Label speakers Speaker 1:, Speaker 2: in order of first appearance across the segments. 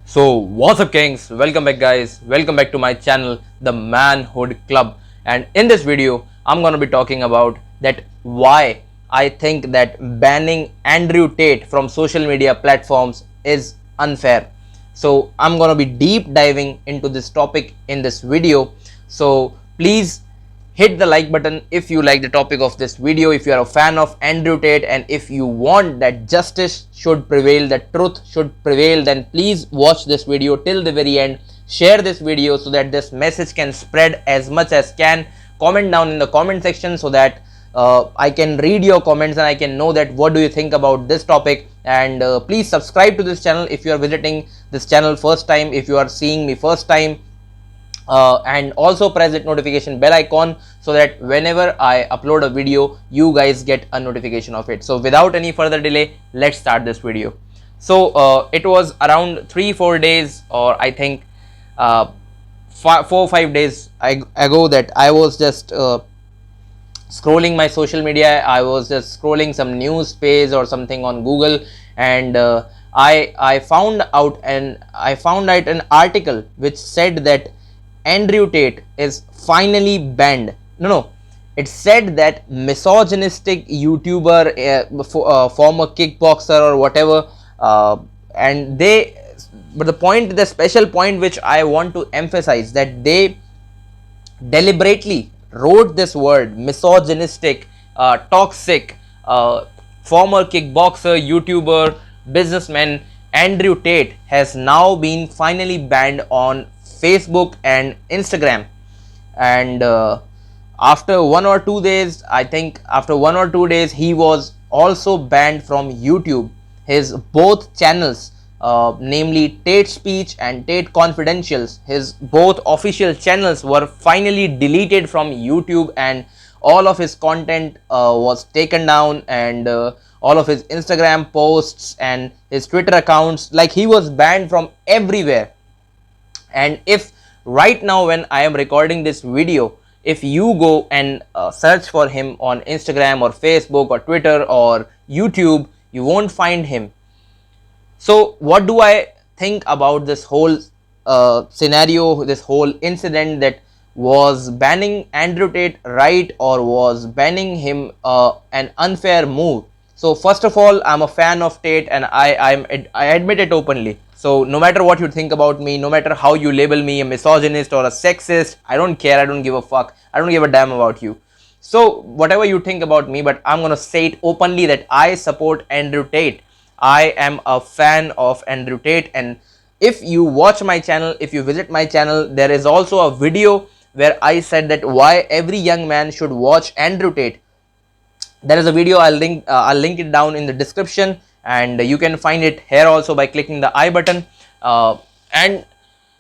Speaker 1: So what's up kings, welcome back guys, welcome back to my channel the Manhood Club. And in this video I'm going to be talking about that why I think that banning Andrew Tate from social media platforms is unfair. So I'm going to be deep diving into this topic in this video, so please hit the like button if you like the topic of this video, if you are a fan of Andrew Tate, and if you want that justice should prevail, that truth should prevail, then please watch this video till the very end. Share this video so that this message can spread as much as can. Comment down in the comment section so that I can read your comments and I can know that what do you think about this topic. And please subscribe to this channel if you are visiting this channel first time, if you are seeing me first time. And also press that notification bell icon so that whenever I upload a video you guys get a notification of it. So without any further delay, let's start this video. So it was around 3-4 days, or I think 4-5 days ago, that I was just scrolling my social media. I was just scrolling some news page or something on Google, and I found out an article which said that Andrew Tate is finally banned. No, it said that misogynistic YouTuber, former kickboxer or whatever, and but the special point which I want to emphasize, that they deliberately wrote this word misogynistic, toxic, former kickboxer, YouTuber, businessman Andrew Tate has now been finally banned on Facebook and Instagram. And after 1 or 2 days, I think after 1 or 2 days, he was also banned from YouTube. His both channels, namely Tate Speech and Tate Confidentials, his both official channels were finally deleted from YouTube, and all of his content was taken down, and all of his Instagram posts and his Twitter accounts, like he was banned from everywhere. And if right now when I am recording this video, if you go and search for him on Instagram or Facebook or Twitter or YouTube, you won't find him. So what do I think about this whole scenario, this whole incident? That was banning Andrew Tate right, or was banning him an unfair move? So first of all, I'm a fan of Tate, and I admit it openly. So no matter what you think about me, no matter how you label me a misogynist or a sexist, I don't care, I don't give a fuck, I don't give a damn about you. So whatever you think about me, but I'm gonna say it openly that I support Andrew Tate. I am a fan of Andrew Tate, and if you watch my channel, if you visit my channel, there is also a video where I said that why every young man should watch Andrew Tate. There is a video, I'll link it down in the description, and you can find it here also by clicking the I button. And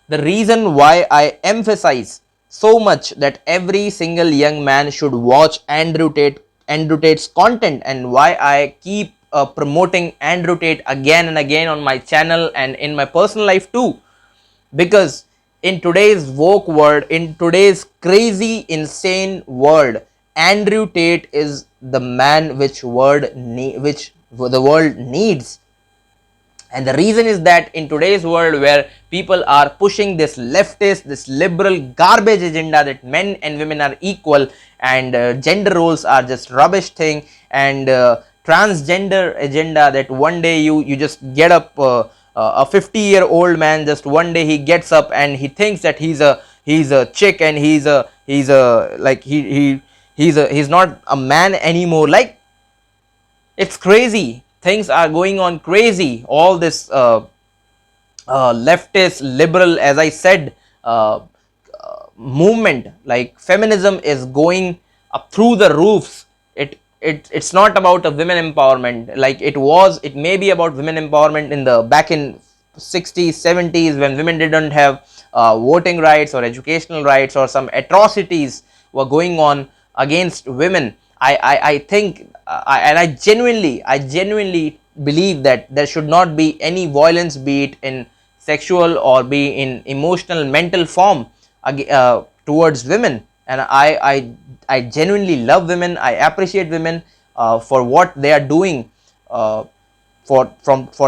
Speaker 1: the reason why I emphasize so much that every single young man should watch Andrew Tate's content, and why I keep promoting Andrew Tate again and again on my channel and in my personal life too, because in today's woke world, in today's crazy insane world, Andrew Tate is the man which the world needs. And the reason is that in today's world, where people are pushing this leftist, this liberal garbage agenda that men and women are equal, and gender roles are just rubbish thing, and transgender agenda, that one day you just get up, a 50-year-old man, just one day he gets up and he thinks that he's a chick, and he's not a man anymore. Like, it's crazy. Things are going on crazy. All this leftist, liberal, as I said, movement, like feminism, is going up through the roofs. It's not about a women empowerment like it may be about women empowerment in the back in 60s, 70s, when women didn't have voting rights or educational rights, or some atrocities were going on against women. I think, and I genuinely believe that there should not be any violence, be it in sexual or be in emotional, mental form, towards women. And I genuinely love women. I appreciate women for what they are doing for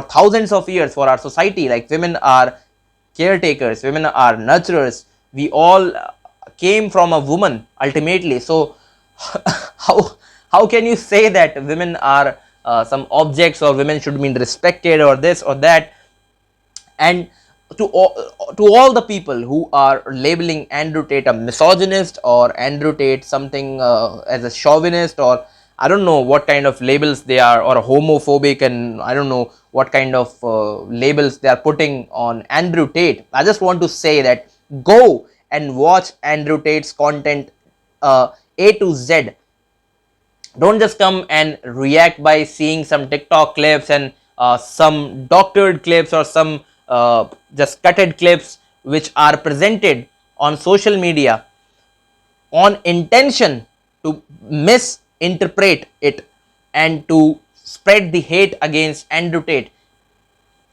Speaker 1: thousands of years for our society. Like, women are caretakers, women are nurturers. We all came from a woman ultimately. So how how can you say that women are some objects, or women should be respected, or this or that? And to all the people who are labeling Andrew Tate a misogynist, or Andrew Tate something as a chauvinist, or I don't know what kind of labels they are, or a homophobic, and I don't know what kind of labels they are putting on Andrew Tate. I just want to say that go and watch Andrew Tate's content A to Z. Don't just come and react by seeing some TikTok clips and some doctored clips, or some just cutted clips which are presented on social media on intention to misinterpret it and to spread the hate against Andrew Tate.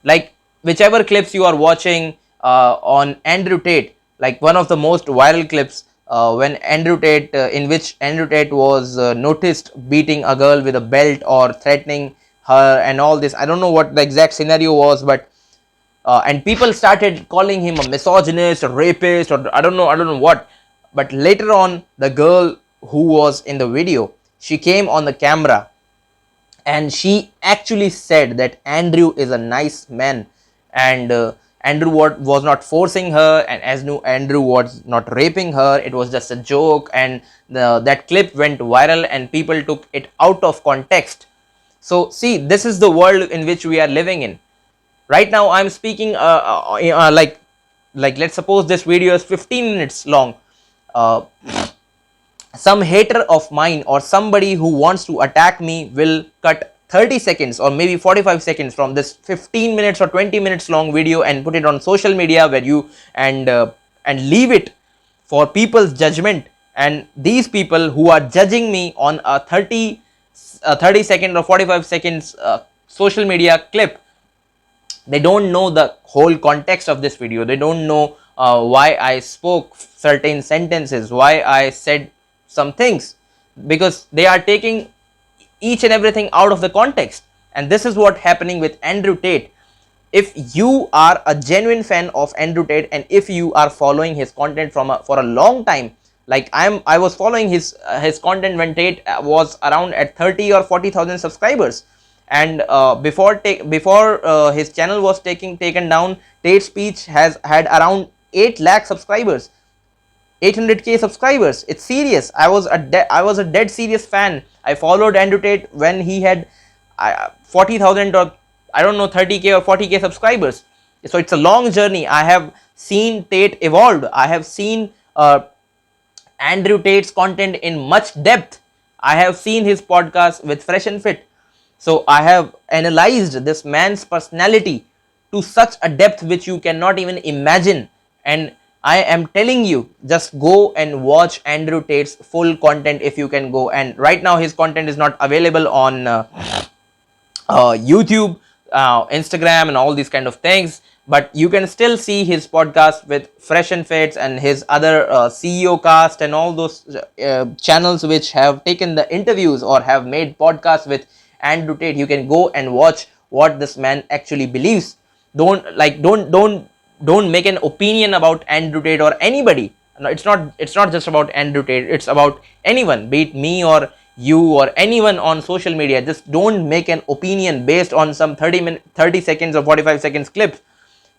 Speaker 1: Like, whichever clips you are watching on Andrew Tate, like one of the most viral clips when Andrew Tate, in which Andrew Tate was noticed beating a girl with a belt or threatening her and all this. I don't know what the exact scenario was, but and people started calling him a misogynist, a rapist, or I don't know what. But later on, the girl who was in the video, she came on the camera and she actually said that Andrew is a nice man, and Andrew was not forcing her, and as Andrew was not raping her. It was just a joke, and that clip went viral and people took it out of context. So see, this is the world in which we are living in. Right now I'm speaking like let's suppose this video is 15 minutes long. uh, some hater of mine, or somebody who wants to attack me, will cut 30 seconds or maybe 45 seconds from this 15 minutes or 20 minutes long video and put it on social media, where you and leave it for people's judgment. And these people who are judging me on a 30 second or 45 seconds social media clip, they don't know the whole context of this video. They don't know why I spoke certain sentences, why I said some things, because they are taking each and everything out of the context. And this is what happening with Andrew Tate. If you are a genuine fan of Andrew Tate, and if you are following his content for a long time, like I was following his content when Tate was around at 30 or 40,000 subscribers, and before his channel was taken down, Tate's speech has had around 8 lakh subscribers, 800k subscribers. It's serious. I was a dead serious fan. I followed Andrew Tate when he had 40,000 or I don't know 30k or 40k subscribers. So it's a long journey. I have seen Tate evolve. I have seen Andrew Tate's content in much depth. I have seen his podcast with Fresh and Fit. So I have analyzed this man's personality to such a depth which you cannot even imagine. And I am telling you, just go and watch Andrew Tate's full content if you can go. And right now his content is not available on YouTube, Instagram, and all these kind of things. But you can still see his podcast with Fresh and Fits and his other CEO cast and all those channels which have taken the interviews or have made podcasts with Andrew Tate. You can go and watch what this man actually believes. Don't make an opinion about Andrew Tate or anybody. No, it's not just about Andrew Tate. It's about anyone, be it me or you or anyone on social media. Just don't make an opinion based on some 30 seconds or 45 seconds clip.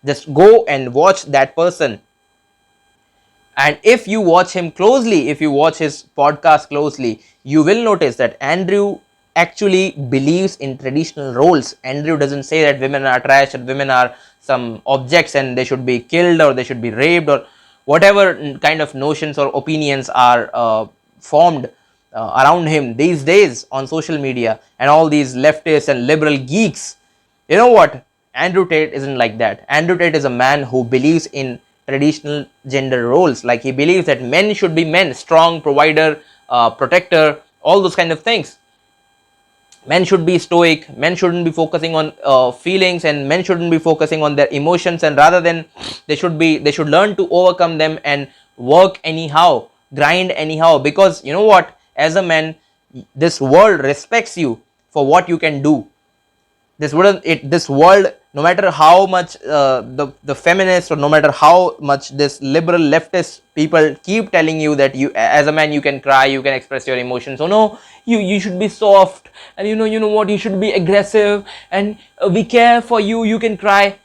Speaker 1: Just go and watch that person. And if you watch him closely, if you watch his podcast closely, you will notice that Andrew actually believes in traditional roles. Andrew doesn't say that women are trash and women are some objects and they should be killed or they should be raped, or whatever kind of notions or opinions are formed around him these days on social media, and all these leftists and liberal geeks. You know what? Andrew Tate isn't like that. Andrew Tate is a man who believes in traditional gender roles. Like, he believes that men should be men, strong, provider, protector, all those kind of things. Men should be stoic. Men shouldn't be focusing on feelings, and men shouldn't be focusing on their emotions. And rather than they should learn to overcome them and work anyhow, grind anyhow. Because you know what? As a man, this world respects you for what you can do. This world no matter how much the feminists, or no matter how much this liberal leftist people keep telling you that you as a man you can cry, you can express your emotions, oh no, you should be soft, and you know what, you should be aggressive, and we care for you, you can cry.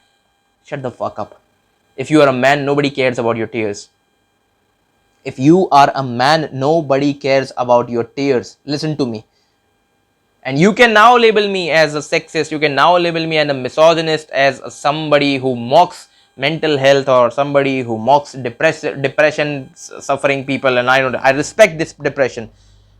Speaker 1: Shut the fuck up. If you are a man, nobody cares about your tears. If you are a man, nobody cares about your tears. Listen to me. And you can now label me as a sexist, you can now label me as a misogynist, as somebody who mocks mental health, or somebody who mocks depression suffering people, and I respect this depression.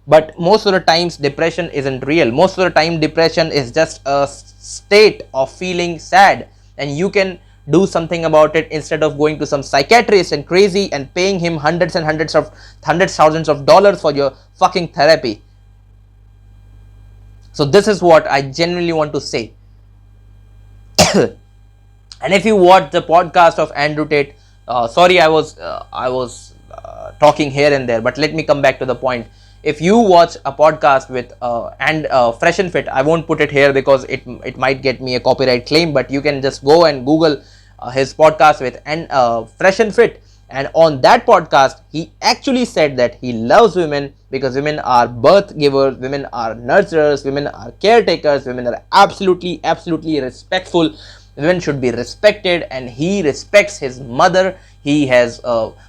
Speaker 1: But most of the times depression isn't real. Most of the time depression is just a state of feeling sad, and you can do something about it instead of going to some psychiatrist and crazy and paying him hundreds and hundreds thousands of dollars for your fucking therapy. So this is what I genuinely want to say. And if you watch the podcast of Andrew Tate, sorry, I was talking here and there, but let me come back to the point. If you watch a podcast with Fresh and Fit, I won't put it here because it might get me a copyright claim, but you can just go and Google his podcast with Fresh and Fit. And on that podcast, he actually said that he loves women because women are birth givers, women are nurturers, women are caretakers, women are absolutely respectful. Women should be respected, and he respects his mother. He has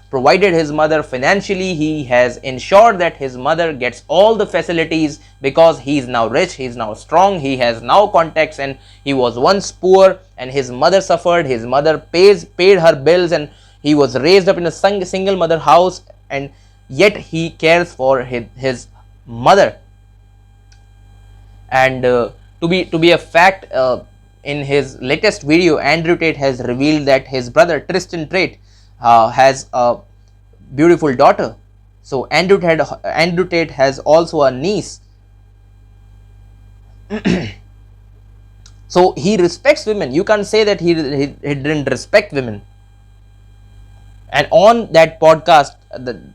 Speaker 1: provided his mother financially. He has ensured that his mother gets all the facilities because he is now rich, he is now strong, he has now contacts, and he was once poor and his mother suffered. His mother paid her bills, and he was raised up in a single mother house, and yet he cares for his mother. And to be a fact, in his latest video, Andrew Tate has revealed that his brother Tristan Tate has a beautiful daughter. So Andrew Tate has also a niece. So he respects women. You can't say that he didn't respect women. And on that podcast,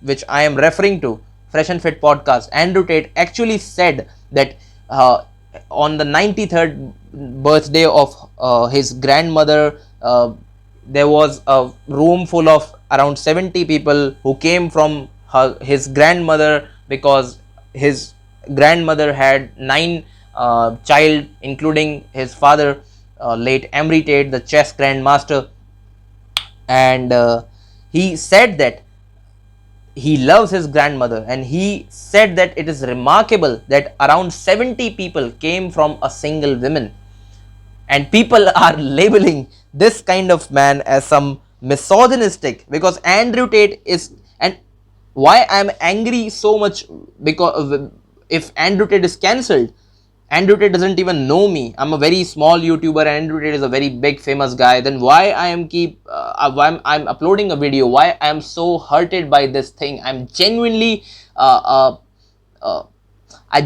Speaker 1: which I am referring to, Fresh and Fit podcast, Andrew Tate actually said that on the 93rd birthday of his grandmother, there was a room full of around 70 people who came from his grandmother, because his grandmother had 9 child, including his father, late Emery Tate, the chess grandmaster. And he said that he loves his grandmother, and he said that it is remarkable that around 70 people came from a single woman. And people are labeling this kind of man as some misogynistic, because Andrew Tate is, and why I am angry so much, because if Andrew Tate is cancelled, Andrew Tate doesn't even know me. I'm a very small YouTuber, and Andrew Tate is a very big famous guy. Then why I am I'm uploading a video? Why I am so hurted by this thing? I'm genuinely I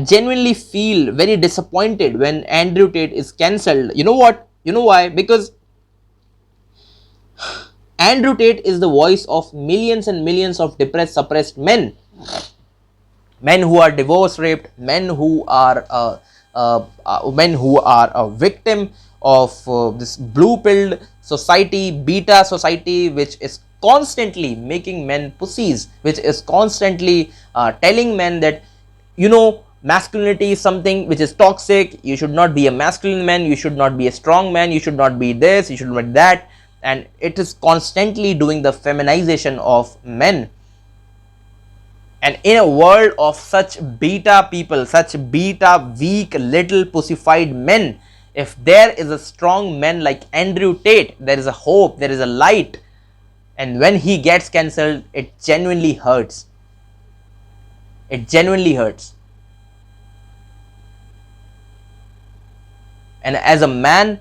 Speaker 1: genuinely feel very disappointed when Andrew Tate is cancelled. You know what? You know why? Because Andrew Tate is the voice of millions and millions of depressed, suppressed men. Men who are divorce raped, men who are a victim of this blue-pilled society, beta society, which is constantly making men pussies, which is constantly telling men that, you know, masculinity is something which is toxic, you should not be a masculine man, you should not be a strong man, you should not be this, you should not be that, and it is constantly doing the feminization of men. And in a world of such beta people, such beta, weak, little pussified men, if there is a strong man like Andrew Tate, there is a hope, there is a light. And when he gets cancelled, it genuinely hurts. It genuinely hurts. And as a man,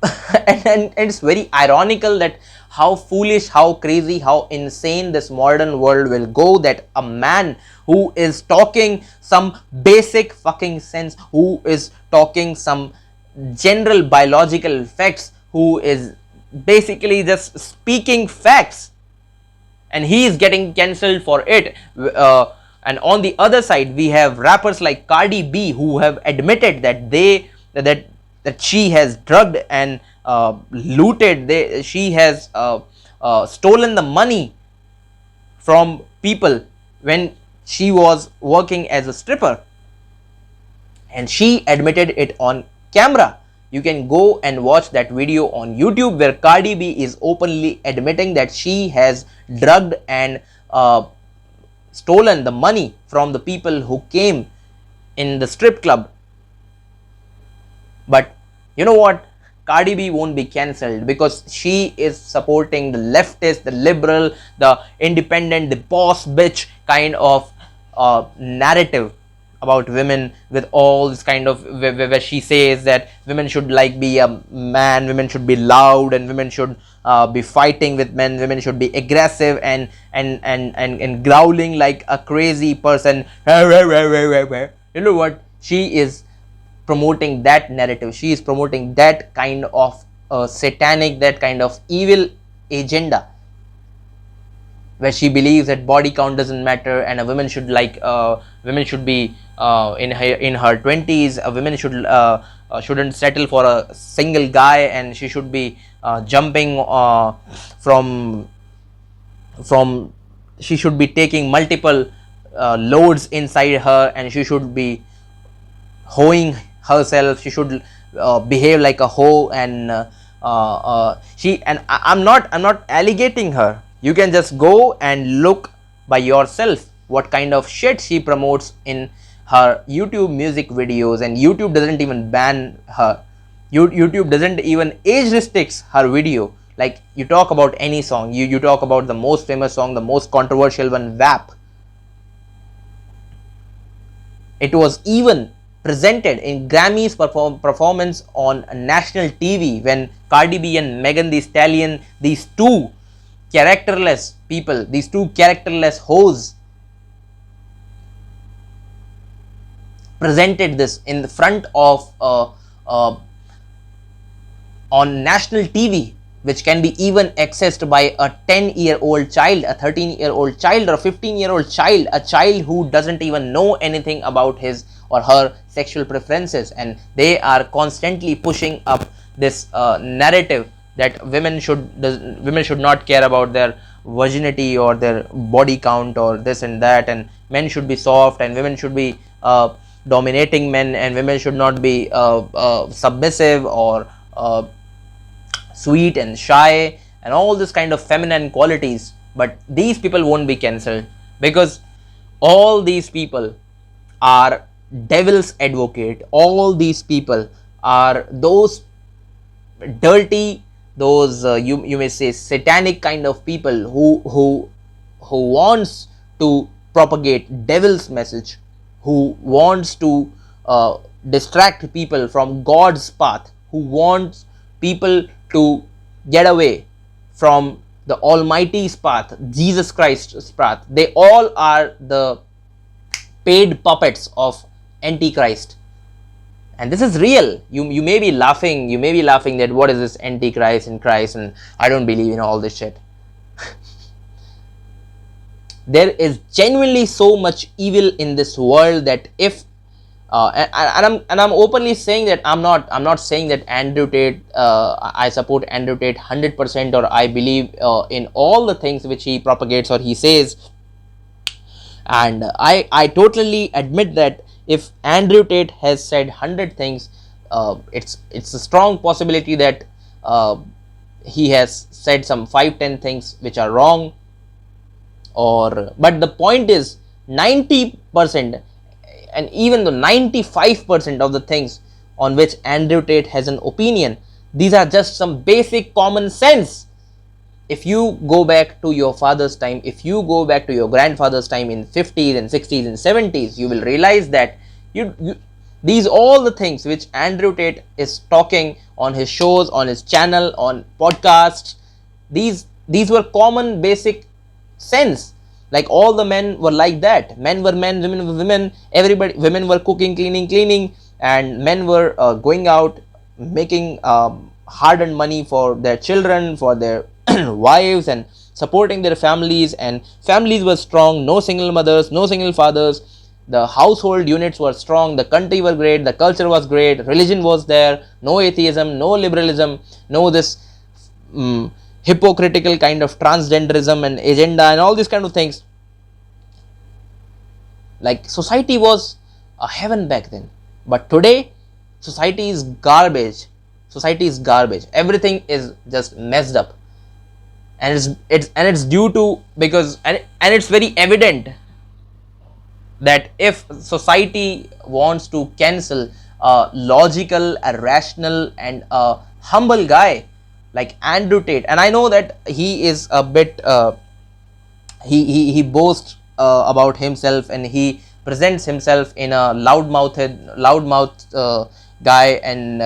Speaker 1: and it's very ironical that how foolish, how crazy, how insane this modern world will go, that a man who is talking some basic fucking sense, who is talking some general biological facts, who is basically just speaking facts, and he is getting cancelled for it. And on the other side, we have rappers like Cardi B who have admitted that that she has drugged and looted, she has stolen the money from people when she was working as a stripper, and she admitted it on camera. You can go and watch that video on YouTube where Cardi B is openly admitting that she has drugged and stolen the money from the people who came in the strip club. But you know what? Cardi B won't be cancelled because she is supporting the leftist, the liberal, the independent, the boss bitch kind of narrative about women, with all this kind of where she says that women should like be a man, women should be loud, and women should be fighting with men, women should be aggressive and growling like a crazy person. You know what? She is promoting that narrative. She is promoting that kind of satanic, that kind of evil agenda, where she believes that body count doesn't matter, and a woman should women should be in her 20s. A woman shouldn't settle for a single guy, and she should be jumping from she should be taking multiple loads inside her, and she should be hoeing herself. She should behave like a hoe, and I'm not alligating her. You can just go and look by yourself what kind of shit she promotes in her YouTube music videos, and YouTube doesn't even ban her. YouTube doesn't even age restricts her video. Like, you talk about any song, you talk about the most famous song, the most controversial one, WAP. It was even presented in Grammys performance on national TV when Cardi B and Megan Thee Stallion, these two characterless people, these two characterless hoes, presented this in the front of on national TV, which can be even accessed by a 10-year-old child, a 13-year-old child, or a 15-year-old child, a child who doesn't even know anything about his or her sexual preferences. And they are constantly pushing up this narrative that women should not care about their virginity or their body count or this and that, and men should be soft, and women should be dominating men, and women should not be submissive or sweet and shy, and all this kind of feminine qualities. But these people won't be cancelled because all these people are devil's advocate. All these people are those dirty, those you may say satanic kind of people who wants to propagate devil's message, who wants to distract people from God's path, who wants people to get away from the Almighty's path, Jesus Christ's path. They all are the paid puppets of Antichrist. And this is real. You may be laughing, that what is this Antichrist and Christ, and I don't believe in all this shit. There is genuinely so much evil in this world that if and I'm openly saying that I'm not saying that Andrew Tate, I support Andrew Tate 100%, or I believe in all the things which he propagates or he says. And I totally admit that if Andrew Tate has said 100 things, it's a strong possibility that he has said some 5-10 things which are wrong. But the point is, 90% and even the 95% of the things on which Andrew Tate has an opinion, these are just some basic common sense. If you go back to your father's time, if you go back to your grandfather's time in 50s and 60s and 70s, you will realize that these all the things which Andrew Tate is talking on his shows, on his channel, on podcasts, these were common basic sense. Like, all the men were like that. Men were men, women were women, women were cooking, cleaning, and men were going out, making hard-earned money for their children, for their wives, and supporting their families, and families were strong, no single mothers, no single fathers. the household units were strong, the country were great, the culture was great, religion was there, no atheism, no liberalism, no this hypocritical kind of transgenderism and agenda and all these kind of things. Like, society was a heaven back then, but today society is garbage. Society is garbage. Everything is just messed up, and it's due to, because and it's very evident that if society wants to cancel a logical, a rational, and a humble guy like Andrew Tate, and I know that he is a bit he boasts about himself, and he presents himself in a loudmouth guy, and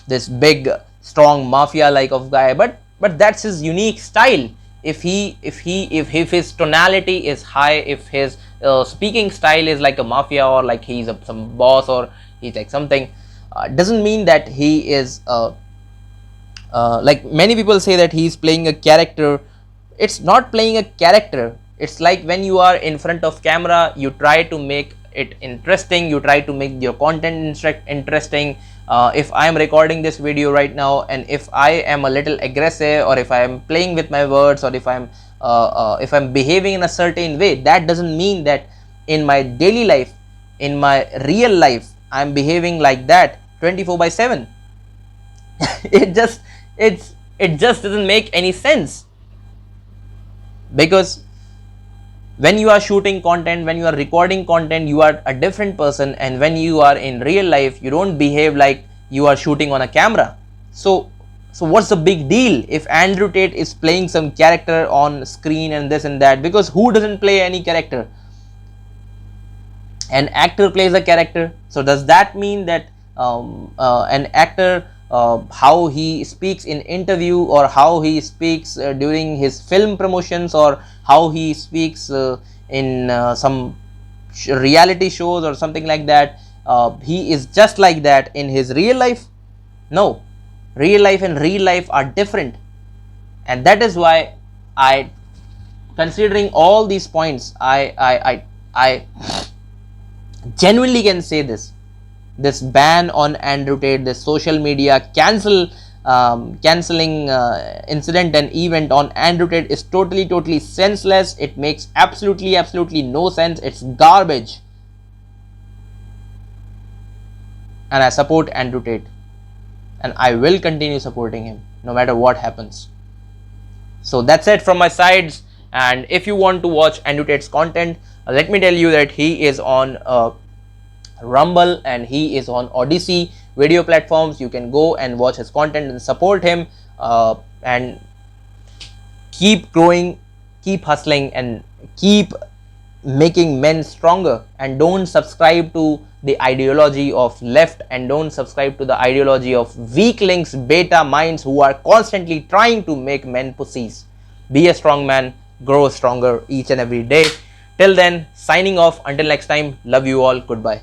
Speaker 1: this big strong mafia like of guy, but that's his unique style. If his tonality is high, if his speaking style is like a mafia, or like he's some boss, or he's like something, doesn't mean that he is like many people say that he's playing a character. It's not playing a character. It's like when you are in front of camera, you try to make it interesting, you try to make your content interesting. If I am recording this video right now, and if I am a little aggressive, or if I am playing with my words, or if I'm behaving in a certain way, that doesn't mean that in my daily life, in my real life, I'm behaving like that 24/7. it just doesn't make any sense, because when you are shooting content, when you are recording content, you are a different person, and when you are in real life, you don't behave like you are shooting on a camera. So what's the big deal if Andrew Tate is playing some character on screen and this and that? Because who doesn't play any character? An actor plays a character. So does that mean that an actor, how he speaks in interview, or how he speaks during his film promotions, or how he speaks in some reality shows or something like that, he is just like that in his real life? No, real life and real life are different. And that is why I, considering all these points, I genuinely can say this ban on Andrew Tate, this social media cancelling incident and event on Andrew Tate is totally senseless. It makes absolutely no sense. It's garbage, and I support Andrew Tate, and I will continue supporting him no matter what happens. So that's it from my sides. And if you want to watch Andrew Tate's content, let me tell you that he is on Rumble, and he is on Odyssey video platforms. You can go and watch his content and support him, and keep growing, keep hustling, and keep making men stronger. And don't subscribe to the ideology of left, and don't subscribe to the ideology of weaklings, beta minds who are constantly trying to make men pussies. Be a strong man, grow stronger each and every day. Till then, signing off. Until next time, love you all. Goodbye.